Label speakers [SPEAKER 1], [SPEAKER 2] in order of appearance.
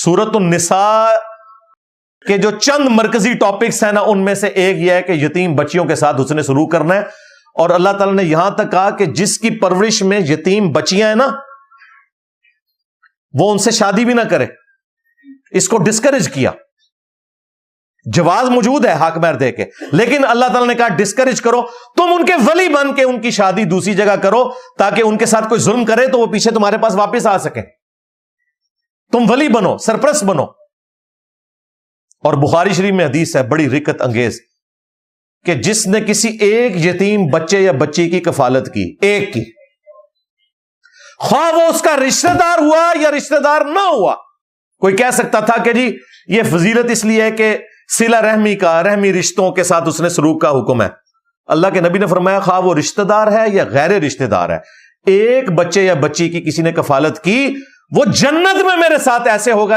[SPEAKER 1] سورۃ النساء کے جو چند مرکزی ٹاپکس ہیں نا، ان میں سے ایک یہ ہے کہ یتیم بچیوں کے ساتھ حسن سلوک کرنا ہے. اور اللہ تعالیٰ نے یہاں تک کہا کہ جس کی پرورش میں یتیم بچیاں ہیں نا، وہ ان سے شادی بھی نہ کرے. اس کو ڈسکریج کیا. جواز موجود ہے حق مہر دے کے، لیکن اللہ تعالیٰ نے کہا ڈسکریج کرو. تم ان کے ولی بن کے ان کی شادی دوسری جگہ کرو، تاکہ ان کے ساتھ کوئی ظلم کرے تو وہ پیچھے تمہارے پاس واپس آ سکے. تم ولی بنو، سرپرست بنو. اور بخاری شریف میں حدیث ہے بڑی رکت انگیز کہ جس نے کسی ایک یتیم بچے یا بچی کی کفالت کی، ایک کی، خواہ وہ اس کا رشتہ دار ہوا یا رشتہ دار نہ ہوا. کوئی کہہ سکتا تھا کہ جی یہ فضیلت اس لیے ہے کہ صلہ رحمی کا، رحمی رشتوں کے ساتھ اس نے سلوک کا حکم ہے. اللہ کے نبی نے فرمایا خواہ وہ رشتہ دار ہے یا غیر رشتہ دار ہے، ایک بچے یا بچی کی کسی نے کفالت کی، وہ جنت میں میرے ساتھ ایسے ہوگا